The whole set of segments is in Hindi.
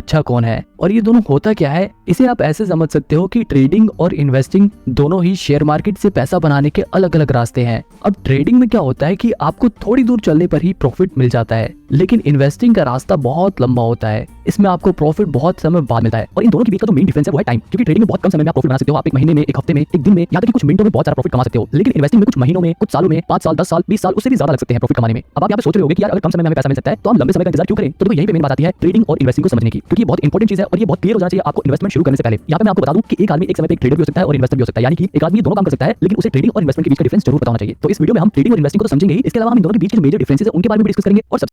अच्छा कौन है और ये दोनों होता क्या है। इसे आप ऐसे समझ सकते हो कि ट्रेडिंग और इन्वेस्टिंग दोनों ही शेयर मार्केट से पैसा बनाने के अलग अलग रास्ते हैं। अब ट्रेडिंग में क्या होता है कि आपको थोड़ी दूर चलने पर ही प्रॉफिट मिल जाता है, लेकिन इन्वेस्टिंग का रास्ता बहुत लंबा होता है, इसमें आपको प्रॉफिट बहुत समय बाद मिलता है। और इन दोनों के बीच का जो मेन डिफरेंस है वो है टाइम, क्योंकि ट्रेडिंग में बहुत कम समय में आप प्रॉफिट बना सकते हो। आप एक महीने में, एक हफ्ते में, एक दिन में, यहाँ तक कि कुछ मिनटों में बहुत सारा प्रॉफिट कमा सकते हो। लेकिन इन्वेस्टिंग में कुछ महीनों में, कुछ सालों में, 5 साल, 10 साल, 20 साल, उससे भी ज्यादा लग सकते हैं प्रॉफिट कमाने में। अब आप यहाँ पे सोच रहे होंगे कि यार अगर कम समय में हमें पैसा मिल सकता है तो हम लंबे समय का इंतजार क्यों करें। तो देखो यही पे मेन बात आती है ट्रेडिंग और इन्वेस्टिंग को समझने की, क्योंकि ये बहुत इंपॉर्टेंट चीज है और ये बहुत क्लियर हो जाना चाहिए आपको इन्वेस्टमेंट शुरू करने से पहले। यहाँ पे मैं आपको बता दूं कि एक आदमी एक समय पे एक ट्रेडर भी हो सकता है और इन्वेस्टर भी हो सकता है, यानी कि एक आदमी दोनों काम कर सकता है, लेकिन उसे ट्रेडिंग और इन्वेस्टमेंट के बीच का डिफरेंस जरूर पता होना चाहिए। तो इस वीडियो में हम ट्रेडिंग और इन्वेस्टिंग को तो समझेंगे ही, इसके अलावा हम इन दोनों के बीच के जो मेजर डिफरेंसेस है उनके बारे में भी डिस्कस करेंगे और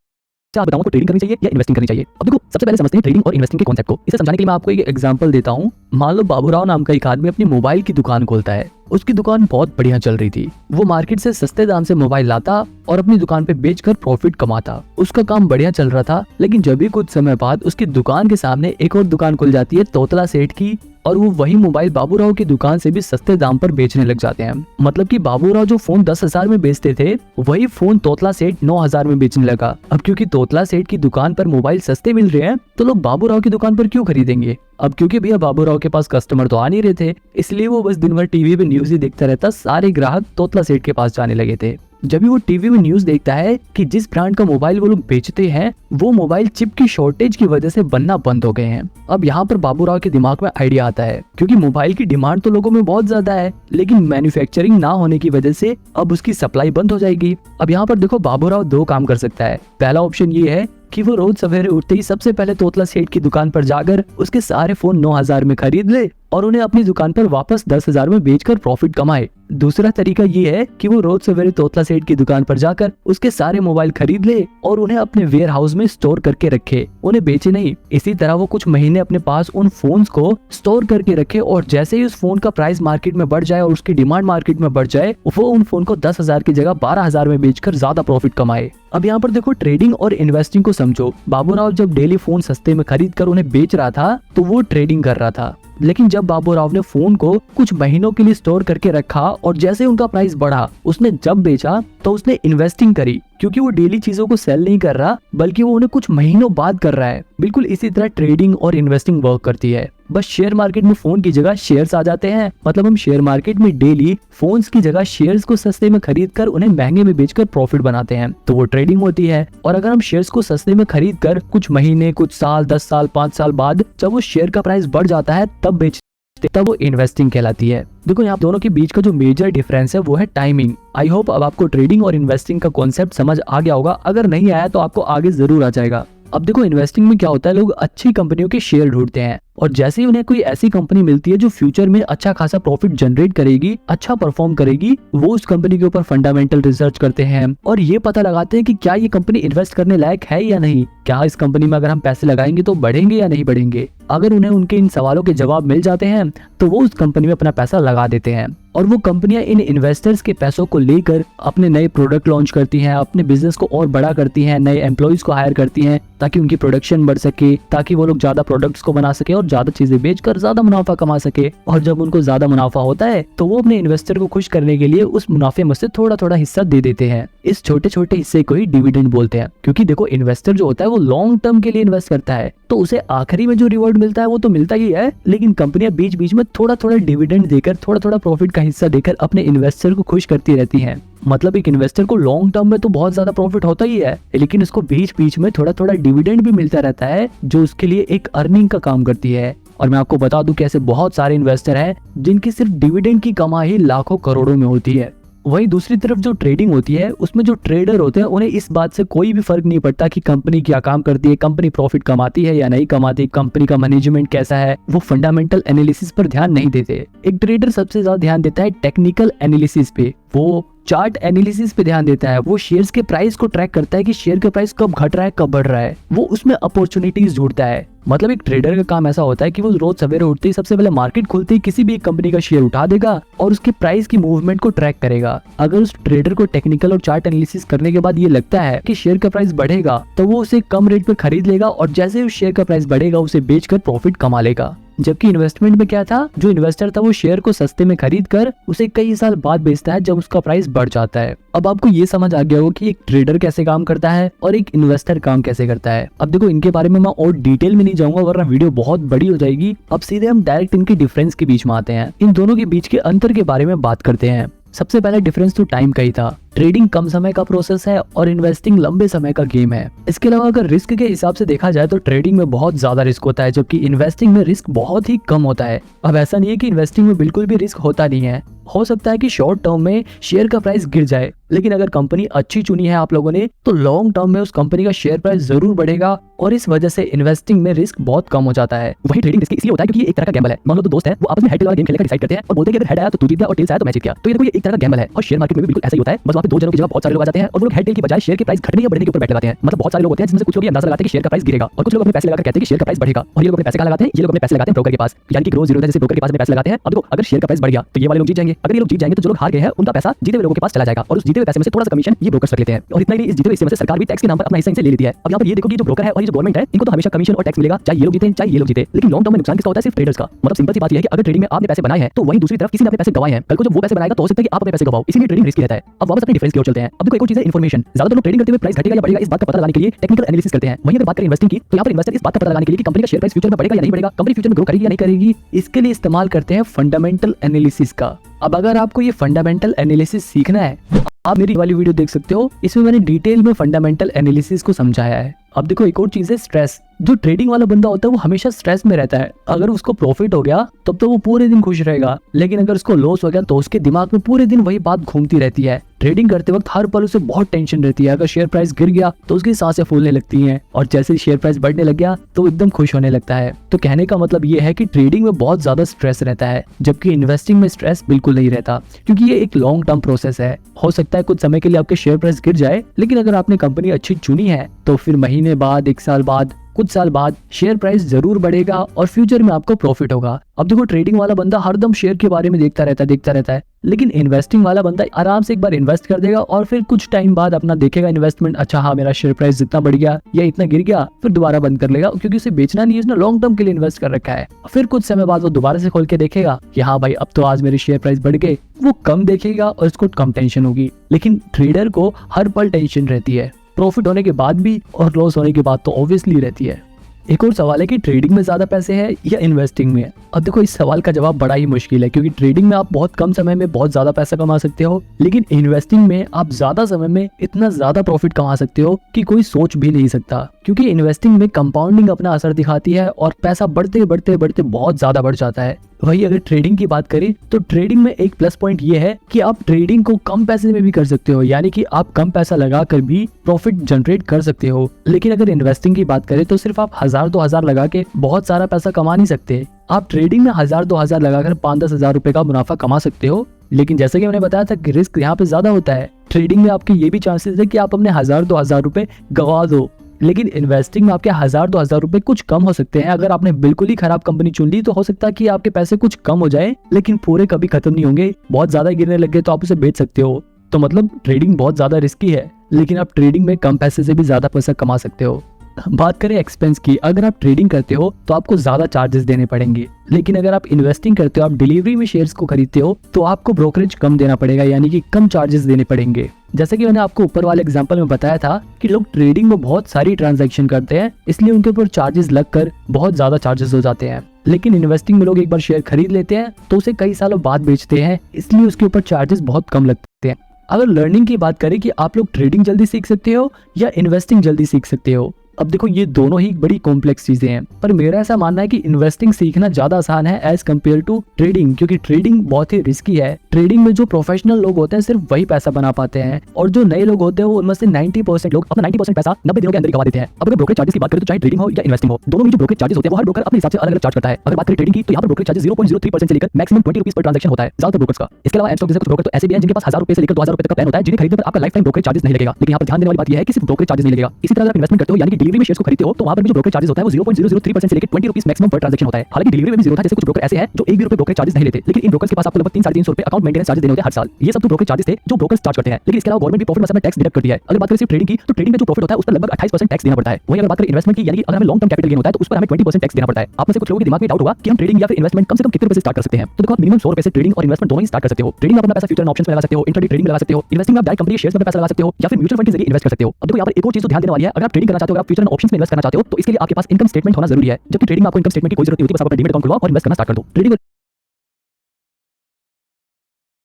आप बताऊं को ट्रेडिंग करनी चाहिए या इन्वेस्टिंग करनी चाहिए। अब देखो सबसे पहले समझते हैं ट्रेडिंग और इन्वेस्टिंग के कॉन्सेप्ट को। इसे समझाने के लिए मैं आपको एक एग्जांपल देता हूं। मान लो बाबूराव नाम का एक आदमी अपनी मोबाइल की दुकान खोलता है। उसकी दुकान बहुत बढ़िया चल रही थी, वो मार्केट से सस्ते दाम से मोबाइल लाता और अपनी दुकान पे बेचकर प्रॉफिट कमाता। उसका काम बढ़िया चल रहा था, लेकिन जब भी कुछ समय बाद उसकी दुकान के सामने एक और दुकान खुल जाती है तोतला सेठ की, और वो वही मोबाइल बाबूराव की दुकान से भी सस्ते दाम पर बेचने लग जाते हैं। मतलब कि बाबूराव जो फोन 10,000 में बेचते थे वही फोन तोतला सेठ 9,000 में बेचने लगा। अब क्योंकि तोतला सेठ की दुकान पर मोबाइल सस्ते मिल रहे हैं तो लोग बाबूराव की दुकान पर क्यों खरीदेंगे। अब क्योंकि भैया बाबूराव के पास कस्टमर तो आ नहीं रहे थे, इसलिए वो बस दिन भर टीवी पे न्यूज ही देखता रहता। सारे ग्राहक तोतला सेठ के पास जाने लगे थे। जब भी वो टीवी में न्यूज देखता है कि जिस ब्रांड का मोबाइल वो लोग बेचते हैं वो मोबाइल चिप की शॉर्टेज की वजह से बनना बंद हो गए हैं। अब यहाँ पर बाबूराव के दिमाग में आइडिया आता है, क्योंकि मोबाइल की डिमांड तो लोगों में बहुत ज्यादा है, लेकिन मैन्युफैक्चरिंग ना होने की वजह से अब उसकी सप्लाई बंद हो जाएगी। अब यहाँ पर देखो बाबूराव दो काम कर सकता है। पहला ऑप्शन ये है कि वो रोज सवेरे उठते ही सबसे पहले तोतला सेठ की दुकान पर जाकर उसके सारे फोन 9,000 में खरीद ले और उन्हें अपनी दुकान पर वापस 10,000 में बेचकर प्रॉफिट कमाए। दूसरा तरीका ये है कि वो रोज सवेरे तोतला सेठ की दुकान पर जाकर उसके सारे मोबाइल खरीद ले और उन्हें अपने वेयर हाउस में स्टोर करके रखे, उन्हें बेचे नहीं। इसी तरह वो कुछ महीने अपने पास उन फोन्स को स्टोर करके रखे और जैसे ही उस फोन का प्राइस मार्केट में बढ़ जाए और उसकी डिमांड मार्केट में बढ़ जाए वो उन फोन को 10,000 की जगह 12,000 में बेचकर ज्यादा प्रॉफिट कमाए। अब यहाँ पर देखो ट्रेडिंग और इन्वेस्टिंग को समझो। बाबूराव जब डेली फोन सस्ते में खरीद कर उन्हें बेच रहा था तो वो ट्रेडिंग कर रहा था, लेकिन जब बाबूराव ने फोन को कुछ महीनों के लिए स्टोर करके रखा और जैसे उनका प्राइस बढ़ा उसने जब बेचा तो उसने इन्वेस्टिंग करी, क्योंकि वो डेली चीजों को सेल नहीं कर रहा बल्कि वो उन्हें कुछ महीनों बाद कर रहा है। बिल्कुल इसी तरह ट्रेडिंग और इन्वेस्टिंग वर्क करती है, बस शेयर मार्केट में फोन की जगह शेयर्स आ जाते हैं। मतलब हम शेयर मार्केट में डेली फोन्स की जगह शेयर्स को सस्ते में खरीद कर उन्हें महंगे में बेचकर प्रॉफिट बनाते हैं, तो वो ट्रेडिंग होती है। और अगर हम शेयर्स को सस्ते में खरीद कर कुछ महीने, कुछ साल, 10 साल, 5 साल बाद जब वो शेयर का प्राइस बढ़ जाता है तब बेचते, तब वो इन्वेस्टिंग कहलाती है। देखो यहाँ दोनों के बीच का जो मेजर डिफरेंस है वो है टाइमिंग। आई होप अब आपको ट्रेडिंग और इन्वेस्टिंग का कॉन्सेप्ट समझ आ गया होगा, अगर नहीं आया तो आपको आगे जरूर आ जाएगा। अब देखो इन्वेस्टिंग में क्या होता है, लोग अच्छी कंपनियों के शेयर ढूंढते हैं और जैसे ही उन्हें कोई ऐसी कंपनी मिलती है जो फ्यूचर में अच्छा खासा प्रॉफिट जनरेट करेगी, अच्छा परफॉर्म करेगी, वो उस कंपनी के ऊपर फंडामेंटल रिसर्च करते हैं और ये पता लगाते हैं कि क्या ये कंपनी इन्वेस्ट करने लायक है या नहीं, क्या इस कंपनी में अगर हम पैसे लगाएंगे तो बढ़ेंगे या नहीं बढ़ेंगे। अगर उन्हें उनके इन सवालों के जवाब मिल जाते हैं तो वो उस कंपनी में अपना पैसा लगा देते हैं और वो कंपनियां इन इन्वेस्टर्स के पैसों को लेकर अपने नए प्रोडक्ट लॉन्च करती हैं, अपने बिजनेस को और बड़ा करती हैं, नए एम्प्लॉइज को हायर करती हैं ताकि उनकी प्रोडक्शन बढ़ सके, ताकि वो लोग ज्यादा प्रोडक्ट्स को बना सके और ज्यादा चीजें बेचकर ज्यादा मुनाफा कमा सके। और जब उनको ज्यादा मुनाफा होता है तो वो अपने इन्वेस्टर को खुश करने के लिए उस मुनाफे में से थोड़ा थोड़ा हिस्सा दे देते हैं। इस छोटे छोटे हिस्से को ही डिविडेंड बोलते हैं, क्योंकि देखो इन्वेस्टर जो होता है वो लॉन्ग टर्म के लिए इन्वेस्ट करता है तो उसे आखिरी में जो रिवॉर्ड मिलता है वो तो मिलता ही है, लेकिन कंपनियां बीच बीच में थोड़ा थोड़ा डिविडेंड देकर, थोड़ा थोड़ा प्रॉफिट का हिस्सा देकर अपने इन्वेस्टर को खुश करती रहती हैं। मतलब एक इन्वेस्टर को लॉन्ग टर्म में तो बहुत ज्यादा प्रॉफिट होता ही है, लेकिन उसको बीच बीच में थोड़ा थोड़ा डिविडेंड भी मिलता रहता है जो उसके लिए एक अर्निंग का काम करती है। और मैं आपको बता दूं कि ऐसे बहुत सारे इन्वेस्टर हैं जिनकी सिर्फ डिविडेंड की कमाई लाखों करोड़ों में होती है। वही दूसरी तरफ जो ट्रेडिंग होती है उसमें जो ट्रेडर होते हैं उन्हें इस बात से कोई भी फर्क नहीं पड़ता कि कंपनी क्या काम करती है, कंपनी प्रॉफिट कमाती है या नहीं कमाती, कंपनी का मैनेजमेंट कैसा है, वो फंडामेंटल एनालिसिस पर ध्यान नहीं देते। एक ट्रेडर सबसे ज्यादा ध्यान देता है टेक्निकल एनालिसिस पे, वो चार्ट एनालिसिस पे ध्यान देता है, वो शेयर्स के प्राइस को ट्रैक करता है कि शेयर का प्राइस कब घट रहा है कब बढ़ रहा है, वो उसमें अपॉर्चुनिटीज ढूंढता है। मतलब एक ट्रेडर का काम ऐसा होता है कि वो रोज सवेरे उठते ही सबसे पहले मार्केट खुलते ही किसी भी कंपनी का शेयर उठा देगा और उसके प्राइस की मूवमेंट को ट्रैक करेगा। अगर उस ट्रेडर को टेक्निकल और चार्ट एनालिसिस करने के बाद ये लगता है कि शेयर का प्राइस बढ़ेगा तो वो उसे कम रेट पर खरीद लेगा और जैसे उस शेयर का प्राइस बढ़ेगा उसे बेचकर प्रॉफिट कमा लेगा। जबकि इन्वेस्टमेंट में क्या था, जो इन्वेस्टर था वो शेयर को सस्ते में खरीद कर उसे कई साल बाद बेचता है जब उसका प्राइस बढ़ जाता है। अब आपको ये समझ आ गया होगा कि एक ट्रेडर कैसे काम करता है और एक इन्वेस्टर काम कैसे करता है। अब देखो इनके बारे में मैं और डिटेल में नहीं जाऊंगा वरना वीडियो बहुत बड़ी हो जाएगी। अब सीधे हम डायरेक्ट इनके डिफरेंस के बीच में आते हैं, इन दोनों के बीच के अंतर के बारे में बात करते हैं। सबसे पहला डिफरेंस तो टाइम का ही था। ट्रेडिंग कम समय का प्रोसेस है और इन्वेस्टिंग लंबे समय का गेम है। इसके अलावा अगर रिस्क के हिसाब से देखा जाए तो ट्रेडिंग में बहुत ज्यादा रिस्क होता है जबकि इन्वेस्टिंग में रिस्क बहुत ही कम होता है। अब ऐसा नहीं है कि इन्वेस्टिंग में बिल्कुल भी रिस्क होता नहीं है, हो सकता है कि शॉर्ट टर्म में शेयर का प्राइस गिर जाए, लेकिन अगर कंपनी अच्छी चुनी है आप लोगों ने तो लॉन्ग टर्म में उस कंपनी का शेयर प्राइस जरूर बढ़ेगा और इस वजह से इन्वेस्टिंग में रिस्क बहुत कम हो जाता है। वही ट्रेडिंग रिस्क इसलिए होता है क्योंकि ये एक तरह का गैम्बल है। मान लो दो दोस्त है, वो आपस में हेड टेल वाला गेम खेलने का डिसाइड करते हैं और बोलते हैं कि अगर हेड आया तो तू जीत गया और टेल्स आया तो मैं जीत गया। तो ये देखो ये एक तरह का गैम्बल है और शेयर मार्केट में भी बिल्कुल ऐसा ही होता है। बस वहाँ पे दो जनों की जगह बहुत सारे लोग आ जाते हैं और वो लोग हेड टेल की बजाय शेयर के प्राइस घटने या बढ़ने के ऊपर बैठ लगाते हैं। मतलब बहुत सारे लोग होते हैं जिसमें से कुछ लोग ये अंदाजा लगाते हैं कि शेयर का प्राइस गिरेगा और कुछ लोग अपने पैसे लगाकर कहते हैं कि शेयर का प्राइस बढ़ेगा। और ये लोग अपने पैसे कहाँ लगाते हैं, ये लोग अपने पैसे लगाते हैं ब्रोकर के पास, यानी कि ग्रो जीरो जैसे ब्रोकर के पास में पैसे लगाते हैं। अब देखो अगर शेयर का प्राइस बढ़ गया तो ये वाले लोग जीत जाएंगे, अगर ये लोग जीत जाएंगे तो जो लोग हार गए हैं उनका पैसा जीते हुए लोगों के पास चला जाएगा और उस जीते हुए पैसे में से थोड़ा सा कमीशन ये ब्रोकर्स रख लेते हैं। और इतना ही इस जीते हुए हिस्से में से सरकार भी टैक्स के नाम पर अपना हिस्सा इनसे ले लेती है। अब यहाँ पर ये देखो कि जो ब्रोकर है और ये जो गवर्नमेंट है इनको तो हमेशा कमीशन और टैक्स मिलेगा, चाहे ये लोग जीते चाहे ये लोग जीते। लेकिन लॉन्ग टर्म में नुकसान किसका होता है, सिर्फ ट्रेडर्स का। मतलब सिंपल सी बात ये है कि अगर ट्रेडिंग में आपने पैसे बनाए हैं तो वहीं दूसरी तरफ किसी ने अपने पैसे गवाए हैं, कल को जब वो पैसे बनाएगा तो हो सकता है कि आप अपने पैसे गवाओ, इसीलिए ट्रेडिंग रिस्की रहता है। अब वापस अपने डिफरेंस की ओर चलते हैं। अब देखो एक और चीज है इन्फॉर्मेशन। ज्यादातर लोग ट्रेडिंग करते हुए प्राइस घटेगा या बढ़ेगा इस बात का पता लगाने के लिए टेक्निकल एनालिसिस करते हैं। वहीं अगर बात करें इन्वेस्टिंग की तो यहाँ पर इन्वेस्टर इस बात का पता लगाने के लिए कि कंपनी का शेयर प्राइस फ्यूचर में बढ़ेगा या नहीं बढ़ेगा, कंपनी फ्यूचर में ग्रो करेगी या नहीं करेगी, इसके लिए इस्तेमाल करते हैं फंडामेंटल एनालिसिस का। अब अगर आपको ये फंडामेंटल एनालिसिस सीखना है आप मेरी वाली वीडियो देख सकते हो, इसमें मैंने डिटेल में फंडामेंटल एनालिसिस को समझाया है। अब देखो एक और चीज है स्ट्रेस। जो ट्रेडिंग वाला बंदा होता है वो हमेशा स्ट्रेस में रहता है। अगर उसको प्रॉफिट हो गया तब तो वो पूरे दिन खुश रहेगा, लेकिन अगर उसको लॉस हो गया तो उसके दिमाग में पूरे दिन वही बात घूमती रहती है। ट्रेडिंग करते वक्त हर पल उसे बहुत टेंशन रहती है। अगर शेयर प्राइस गिर गया तो उसकी सांसें फूलने लगती हैं और जैसे ही शेयर प्राइस बढ़ने लग गया तो एकदम खुश होने लगता है। तो कहने का मतलब ये है कि ट्रेडिंग में बहुत ज्यादा स्ट्रेस रहता है जबकि इन्वेस्टिंग में स्ट्रेस बिल्कुल नहीं रहता, क्योंकि ये एक लॉन्ग टर्म प्रोसेस है। हो सकता है कुछ समय के लिए आपके शेयर प्राइस गिर जाए, लेकिन अगर आपने कंपनी अच्छी चुनी है तो फिर महीने बाद, एक साल बाद, कुछ साल बाद शेयर प्राइस जरूर बढ़ेगा और फ्यूचर में आपको प्रॉफिट होगा। अब देखो ट्रेडिंग वाला बंदा हरदम शेयर के बारे में देखता रहता है, लेकिन इन्वेस्टिंग वाला बंदा आराम से एक बार इन्वेस्ट कर देगा और फिर कुछ टाइम बाद अपना देखेगा इन्वेस्टमेंट, अच्छा हाँ मेरा शेयर प्राइस जितना बढ़ गया या इतना गिर गया, फिर दोबारा बंद कर लेगा क्योंकि उसे बेचना नहीं है, उसने लॉन्ग टर्म के लिए इन्वेस्ट कर रखा है। फिर कुछ समय बाद वो दोबारा से खोल के देखेगा कि हाँ भाई अब तो आज मेरे शेयर प्राइस बढ़ गए, वो कम देखेगा और उसको कम टेंशन होगी। लेकिन ट्रेडर को हर पल टेंशन रहती है, प्रॉफिट होने के बाद भी और लॉस होने के बाद तो ऑब्वियसली रहती है। एक और सवाल है कि ट्रेडिंग में ज्यादा पैसे हैं या इन्वेस्टिंग में। अब देखो इस सवाल का जवाब बड़ा ही मुश्किल है, क्योंकि ट्रेडिंग में आप बहुत कम समय में बहुत ज्यादा पैसा कमा सकते हो, लेकिन इन्वेस्टिंग में आप ज्यादा समय में इतना ज्यादा प्रॉफिट कमा सकते हो कि कोई सोच भी नहीं सकता। क्योंकि इन्वेस्टिंग में कंपाउंडिंग अपना असर दिखाती है और पैसा बढ़ते बढ़ते बढ़ते बहुत ज्यादा बढ़ जाता है। वही अगर ट्रेडिंग की बात करें तो ट्रेडिंग में एक प्लस पॉइंट ये है कि आप ट्रेडिंग को कम पैसे में भी कर सकते हो, यानी कि आप कम पैसा लगाकर भी प्रॉफिट जनरेट कर सकते हो। लेकिन अगर इन्वेस्टिंग की बात करें तो सिर्फ आप 1000-2000 लगा के बहुत सारा पैसा कमा नहीं सकते। आप ट्रेडिंग में 1000-2000 लगाकर 5-10 हजार रुपए का मुनाफा कमा सकते हो, लेकिन जैसे कि मैंने बताया था कि रिस्क यहाँ पे ज्यादा होता है। ट्रेडिंग में आपके ये भी चांसेस है कि आप अपने 1000-2000 रुपए गवा दो, लेकिन इन्वेस्टिंग में आपके 1000-2000 रुपए कुछ कम हो सकते हैं। अगर आपने बिल्कुल ही खराब कंपनी चुन ली तो हो सकता है कि आपके पैसे कुछ कम हो जाए, लेकिन पूरे कभी खत्म नहीं होंगे। बहुत ज्यादा गिरने लग गए तो आप उसे बेच सकते हो। तो मतलब ट्रेडिंग बहुत ज्यादा रिस्की है, लेकिन आप ट्रेडिंग में कम पैसे से भी ज्यादा पैसा कमा सकते हो। बात करें एक्सपेंस की, अगर आप ट्रेडिंग करते हो तो आपको ज्यादा चार्जेस देने पड़ेंगे, लेकिन अगर आप इन्वेस्टिंग करते हो, आप डिलीवरी में शेयर्स को खरीदते हो तो आपको ब्रोकरेज कम देना पड़ेगा, यानी कि कम चार्जेस देने पड़ेंगे। जैसे कि मैंने आपको ऊपर वाले एग्जांपल में बताया था कि लोग ट्रेडिंग में बहुत सारी ट्रांजैक्शन करते हैं, इसलिए उनके ऊपर चार्जेस लगकर बहुत ज्यादा चार्जेस हो जाते हैं। लेकिन इन्वेस्टिंग में लोग एक बार शेयर खरीद लेते हैं तो उसे कई सालों बाद बेचते हैं, इसलिए उसके ऊपर चार्जेस बहुत कम लगते हैं। अगर लर्निंग की बात करें कि आप लोग ट्रेडिंग जल्दी सीख सकते हो या इन्वेस्टिंग जल्दी सीख सकते हो, अब देखो ये दोनों ही बड़ी कॉम्प्लेक्स चीजें हैं, पर मेरा ऐसा मानना है कि इन्वेस्टिंग सीखना ज्यादा आसान है एज कम्पेयर टू ट्रेडिंग, क्योंकि ट्रेडिंग बहुत ही रिस्की है। ट्रेडिंग में जो प्रोफेशनल लोग होते हैं सिर्फ वही पैसा बना पाते हैं, और जो नए लोग होते हैं वो उनमें से 90% लोग अपना 90% पैसा 90 दिनों के अंदर गवा देते हैं। अब अगर ब्रोकरेज चार्जेस की बात करें तो चाहे ट्रेडिंग हो या इन्वेस्टिंग हो, दोनों में जो ब्रोकरेज चार्जेस होते हैं वो हर ब्रोकर अपने हिसाब से अलग-अलग चार्ज करता है। अगर बात करें ट्रेडिंग की तो यहाँ पर ब्रोकरेज चार्जेस 0.03% से लेकर मैक्सिमम 20 रुपीस पर ट्रांजैक्शन होता है ज्यादातर ब्रोकर्स का। इसके अलावा एमस्टॉक जैसे कुछ ब्रोकर तो ऐसे भी हैं जिनके पास 1000 रुपए से लेकर 2000 रुपए तक का प्लान होता है, जिन्हें खरीदने पर आपका लाइफ टाइम ब्रोकरेज चार्जेस नहीं लगेगा। लेकिन यहाँ पर ध्यान देने वाली बात यह है कि सिर्फ ब्रोकरेज चार्जेस नहीं लगेगा, इसी तरह अगर इन्वेस्टमेंट करते हो यानी कि डिलीवरी में शेयर्स को खरीदते हो तो वहां पर भी जो ब्रोकर चार्जेस होता है वो 0.003% से लेकर 20 रुपीस मैक्सिमम पर ट्रांजैक्शन होता है। हालांकि डिलीवरी में भी जीरो था, जैसे कुछ ब्रोकर ऐसे हैं जो 1 भी रुपए ब्रोकर चार्जेस नहीं लेते, लेकिन इन ब्रोकर्स के पास आपको लगभग 3-350 रुपए अकाउंट मेंटेनेंस चार्जेस देने होते हैं हर साल। ये सब तो ब्रोकर चार्जेस थे जो ब्रोकर्स चार्ज करते हैं, लेकिन इसके अलावा गवर्नमेंट भी प्रॉफिट में से टैक्स डिडक्ट करती है। अगर बात करें सिर्फ ट्रेडिंग की, तो ट्रेडिंग में जो प्रॉफिट होता है उस पर लगभग 28% टैक्स देना पड़ता है। वहीं अगर बात करें इन्वेस्टमेंट की, यानी कि अगर हमें लॉन्ग टर्म कैपिटल गेन होता है तो उस पर हमें 20% टैक्स देना पड़ता है। आप में से कुछ लोगों के दिमाग में डाउट होगा कि हम ट्रेडिंग या फिर इन्वेस्टमेंट कम से कम कितने रुपए से स्टार्ट कर सकते हैं। तो देखो, आप मिनिमम 100 रुपए से ट्रेडिंग और इन्वेस्टमेंट दोनों ही स्टार्ट कर सकते हो। ट्रेडिंग में अपना पैसा फ्यूचर ऑप्शंस में लगा सकते हो, इंट्राडे ट्रेडिंग में लगा सकते हो, इन्वेस्टिंग में आप डायरेक्ट कंपनी शेयर्स में पैसा लगा सकते हो या फिर म्यूचुअल फंड के जरिए इन्वेस्ट कर सकते हो। अब देखो, यहाँ पर एक और चीज तो ध्यान देने वाली है, अगर आप ट्रेडिंग करना चाहते हो, अगर आप फ्यूचर ऑप्शंस में इन्वेस्ट करना चाहते हो तो इसके लिए आपके पास इनकम स्टेटमेंट होना जरूरी है, जबकि ट्रेडिंग में आपको इनकम स्टेटमेंट की कोई जरूरत नहीं होती, बस आप अपना डीमैट अकाउंट खुलवाओ और इन्वेस्ट करना स्टार्ट कर दो। ट्रेडिंग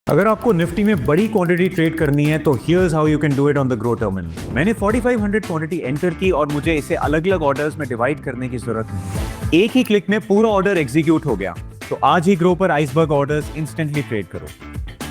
अगर आपको निफ्टी में बड़ी क्वांटिटी ट्रेड करनी है तो here's how you can do it on the Groww terminal. मैंने 4500 क्वांटिटी एंटर की और मुझे इसे अलग अलग ऑर्डर्स में डिवाइड करने की जरूरत नहीं, एक ही क्लिक में पूरा ऑर्डर एग्जीक्यूट हो गया। तो आज ही ग्रो पर आइसबर्ग ऑर्डर्स इंस्टेंटली ट्रेड करो।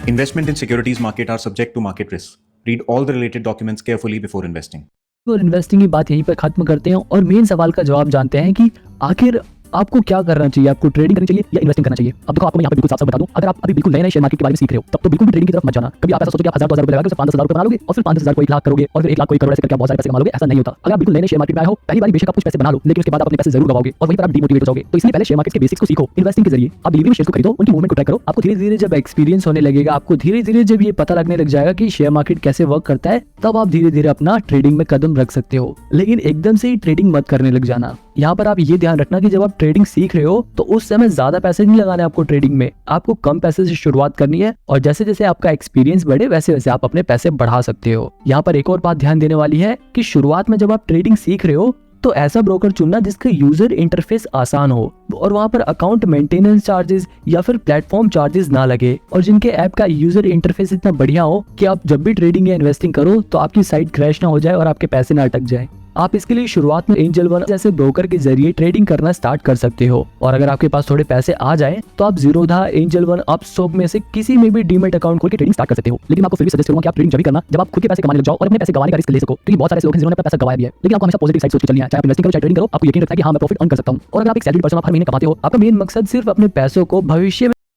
Investment in securities market are subject to market risk. Read all the related documents carefully before investing. और इन्वेस्टिंग की बात यहीं पर खत्म करते हैं और मेन सवाल का जवाब जानते हैं कि आखिर आपको क्या करना चाहिए, आपको ट्रेडिंग करनी चाहिए या इन्वेस्टिंग करना चाहिए। अब देखो, आपको मैं यहाँ पे बिल्कुल साफ साफ बता दूं, अगर आप अभी बिल्कुल नए शेयर मार्केट के बारे में सीख रहे हो तब तो बिल्कुल भी ट्रेडिंग की तरफ मत जाना। कभी आप ऐसा सोचो कि आप 1000-2000 रुपए लगाओगे, 5-10,000 रुपए बना लोगे और फिर 5-10,000 को 1 लाख करोगे और फिर 1 लाख को 1 करोड़ ऐसे करके आप बहुत सारे पैसे कमा लोगे, ऐसा नहीं होता। अगर आप बिल्कुल नए शेयर मार्केट में आए हो, पहली बार बेशक आप कुछ पैसे बना लो, लेकिन उसके बाद आप अपने पैसे जरूर गवाओगे और वहीं पर आप डिमोटिवेट हो जाओगे। तो इसलिए पहले शेयर मार्केट के बेसिक्स को सीखो, इन्वेस्टिंग के जरिए आप डिलीवरी में शेयर्स को खरीदो, उनकी मूवमेंट को ट्रैक करो। आपको धीरे धीरे जब एक्सपीरियंस होने लगेगा, आपको धीरे धीरे जब ये पता लगने लग जाएगा कि शेयर मार्केट कैसे वर्क करता है, तब आप धीरे धीरे अपना ट्रेडिंग में कदम रख सकते हो। लेकिन एकदम से ही ट्रेडिंग मत करने लग जाना। यहाँ पर आप ये ध्यान रखना कि जब आप ट्रेडिंग सीख रहे हो तो उस समय ज्यादा पैसे नहीं लगाने आपको ट्रेडिंग में, आपको कम पैसे से शुरुआत करनी है और जैसे जैसे आपका एक्सपीरियंस बढ़े वैसे वैसे आप अपने पैसे बढ़ा सकते हो। यहाँ पर एक और बात ध्यान देने वाली है कि शुरुआत में जब आप ट्रेडिंग सीख रहे हो तो ऐसा ब्रोकर चुनना जिसका यूजर इंटरफेस आसान हो और वहां पर अकाउंट मेंटेनेंस चार्जेस या फिर प्लेटफॉर्म चार्जेस ना लगे और जिनके ऐप का यूजर इंटरफेस इतना बढ़िया हो कि आप जब भी ट्रेडिंग या इन्वेस्टिंग करो तो आपकी साइट क्रैश ना हो जाए और आपके पैसे ना अटक जाए। आप इसके लिए शुरुआत में एंजल वन जैसे ब्रोकर के जरिए ट्रेडिंग करना स्टार्ट कर सकते हो और अगर आपके पास थोड़े पैसे आ जाए तो आप जीरोधा, एंजल वन, अपस्टॉक में से किसी में भी डीमैट अकाउंट खोल के ट्रेडिंग स्टार्ट कर सकते हो। लेकिन आपको फिर भी सजेस्ट करूंगा कि आप ट्रेडिंग जब भी करना जब आप खुद के पैसे कमाने लग जाओ और अपने पैसे गंवाने का रिस्क ले सको, क्योंकि बहुत सारे लोग हैं जिन्होंने अपना पैसा गंवाया भी है। लेकिन आपको हमेशा पॉजिटिव साइड सोच के चलनी है, चाहे आप इन्वेस्टिंग करो चाहे ट्रेडिंग करो, आपको यकीन रखना है कि हां मैं प्रॉफिट अर्न कर सकता हूं। और अगर आप एक सैलरी पर्सन, आप हर महीने कमाते हो, आपका मेन मकसद सिर्फ अपने पैसों को भविष्य